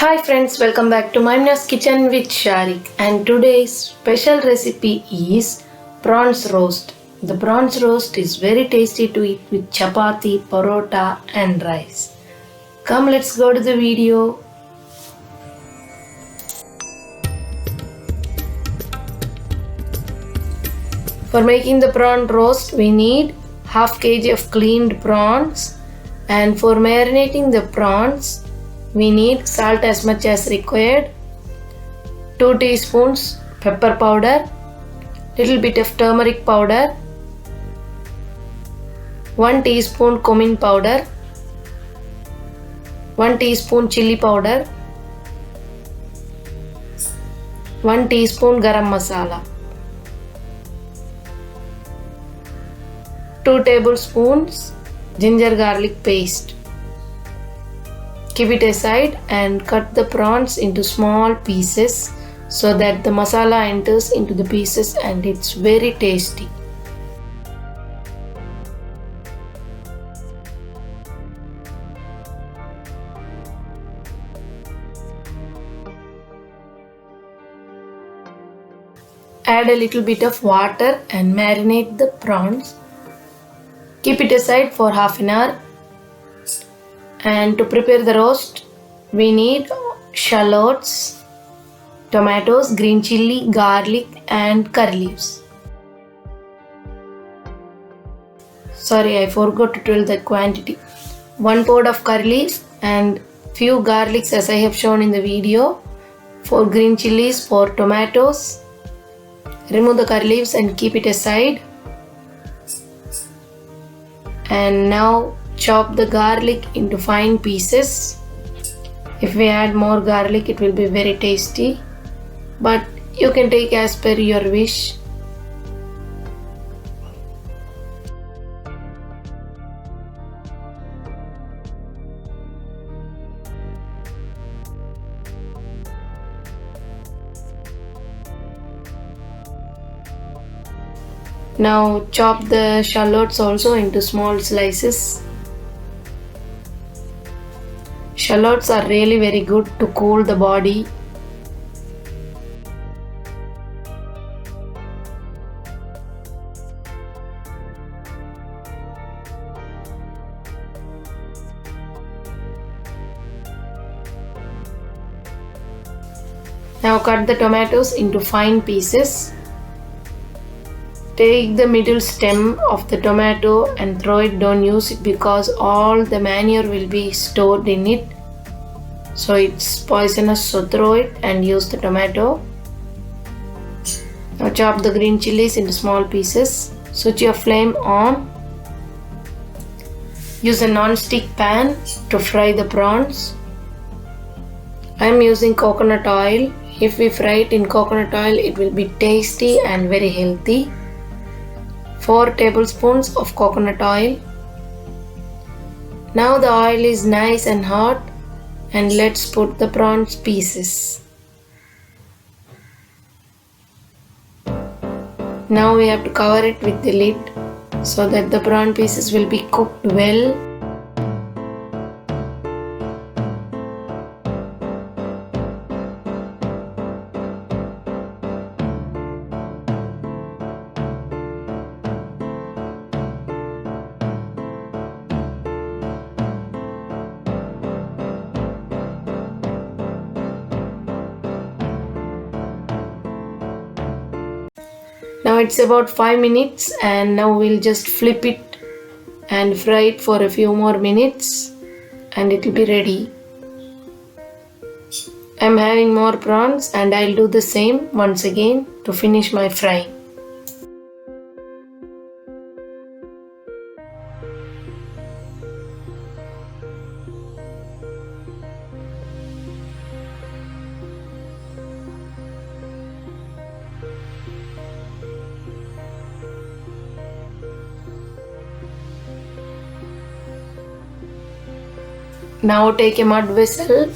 Hi friends, welcome back to Maimna's Kitchen with Sharik, and today's special recipe is prawns roast. The prawns roast is very tasty to eat with chapati, parota and rice. Come, let's go to the video. For making the prawn roast, we need half kg of cleaned prawns, and for marinating the prawns, we need salt as much as required, 2 teaspoons pepper powder, little bit of turmeric powder, 1 teaspoon cumin powder, 1 teaspoon chili powder, 1 teaspoon garam masala, 2 tablespoons ginger garlic paste. Keep it aside and cut the prawns into small pieces so that the masala enters into the pieces and it's very tasty. Add a little bit of water and marinate the prawns. Keep it aside for half an hour. And to prepare the roast, we need shallots, tomatoes, green chilli, garlic and curry leaves. Sorry, I forgot to tell the quantity. 1 pod of curry leaves and few garlics as I have shown in the video. 4 green chillies, 4 tomatoes. Remove the curry leaves and keep it aside. And now chop the garlic into fine pieces. If we add more garlic, it will be very tasty, but you can take as per your wish. Now chop the shallots also into small slices. Shallots are really very good to cool the body. Now cut the tomatoes into fine pieces. Take the middle stem of the tomato and throw it, don't use it because all the manure will be stored in it. So it's poisonous, so throw it and use the tomato. Now chop the green chilies into small pieces. Switch your flame on. Use a non-stick pan to fry the prawns. I am using coconut oil. If we fry it in coconut oil, it will be tasty and very healthy. 4 tablespoons of coconut oil. Now the oil is nice and hot, and let's put the prawns pieces. Now we have to cover it with the lid so that the prawn pieces will be cooked well. Now it's about 5 minutes, and now we'll just flip it and fry it for a few more minutes and it will be ready. I'm having more prawns and I'll do the same once again to finish my frying. Now take a mud vessel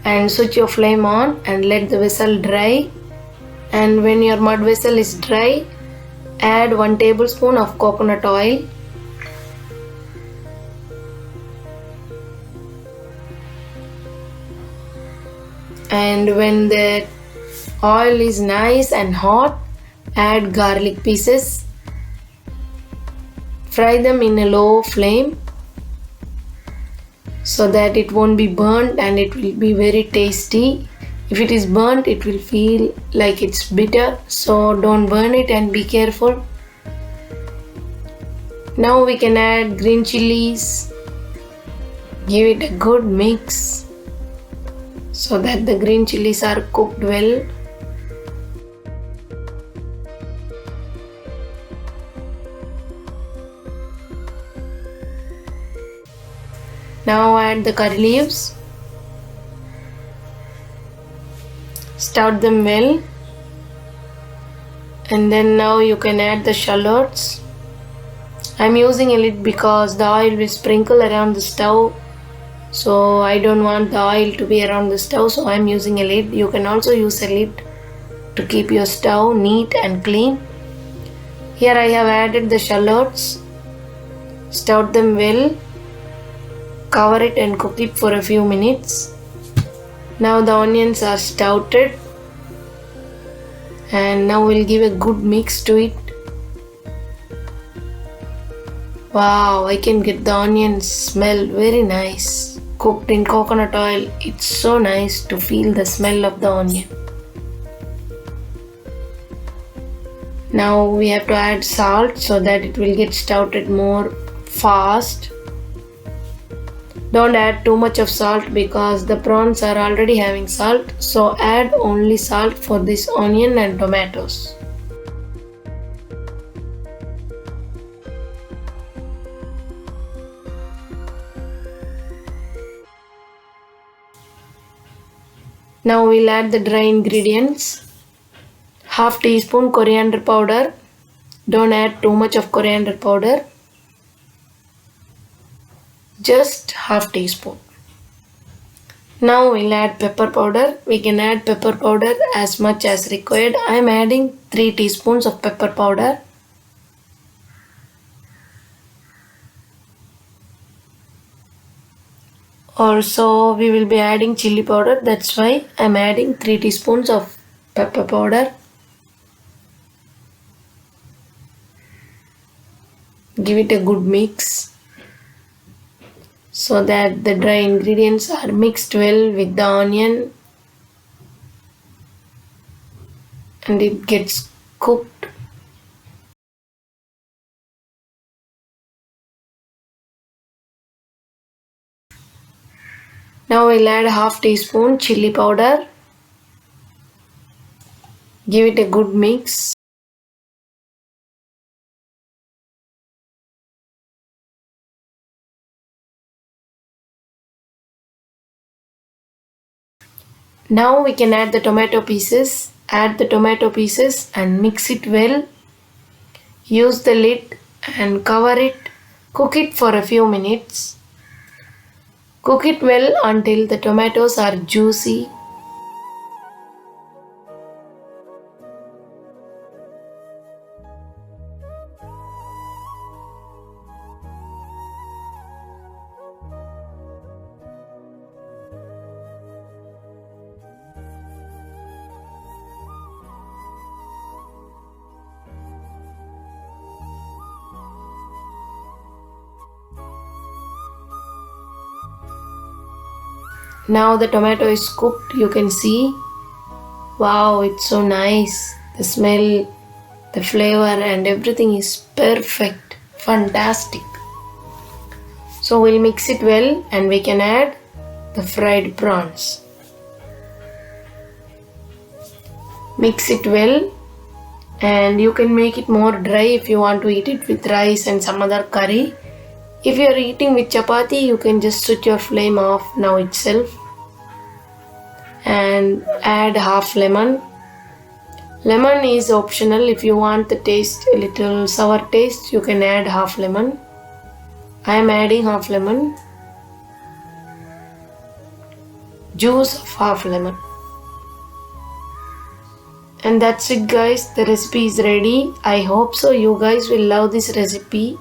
and switch your flame on and let the vessel dry. And when your mud vessel is dry, add 1 tablespoon of coconut oil. And when the oil is nice and hot, add garlic pieces. Fry them in a low flame so that it won't be burnt and it will be very tasty. If it is burnt, it will feel like it's bitter, so don't burn it and be careful. Now we can add green chilies. Give it a good mix so that the green chilies are cooked well. Now add the curry leaves. Stir them well. And then now you can add the shallots. I'm using a lid because the oil will sprinkle around the stove. So I don't want the oil to be around the stove, so I'm using a lid. You can also use a lid to keep your stove neat and clean. Here I have added the shallots. Stir them well. Cover it and cook it for a few minutes. Now the onions are stouted. And now we'll give a good mix to it. Wow, I can get the onions smell very nice. Cooked in coconut oil, it's so nice to feel the smell of the onion. Now we have to add salt so that it will get stouted more fast. Don't add too much of salt because the prawns are already having salt, so add only salt for this onion and tomatoes. Now we'll add the dry ingredients. Half teaspoon coriander powder. Don't add too much of coriander powder. Just half teaspoon. Now we'll add pepper powder. We can add pepper powder as much as required. I am adding 3 teaspoons of pepper powder. Also we will be adding chili powder. That's why I am adding 3 teaspoons of pepper powder. Give it a good mix so that the dry ingredients are mixed well with the onion and it gets cooked. Now we'll add half teaspoon chili powder. Give it a good mix. Now we can add the tomato pieces. Add the tomato pieces and mix it well. Use the lid and cover it. Cook it for a few minutes. Cook it well until the tomatoes are juicy. Now the tomato is cooked, you can see. Wow, it's so nice. The smell, the flavor and everything is perfect. Fantastic. So we'll mix it well and we can add the fried prawns. Mix it well and you can make it more dry if you want to eat it with rice and some other curry. If you are eating with chapati, you can just switch your flame off now itself and add half lemon. Lemon is optional. If you want the taste, a little sour taste, you can add half lemon. I am adding half lemon. Juice of half lemon. And that's it guys, the recipe is ready. I hope so you guys will love this recipe.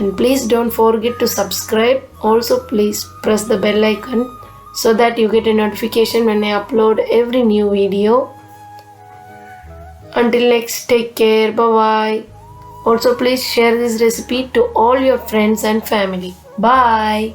And please don't forget to subscribe. Also please press the bell icon so that you get a notification when I upload every new video. Until next, take care. Bye bye. Also, please share this recipe to all your friends and family. Bye.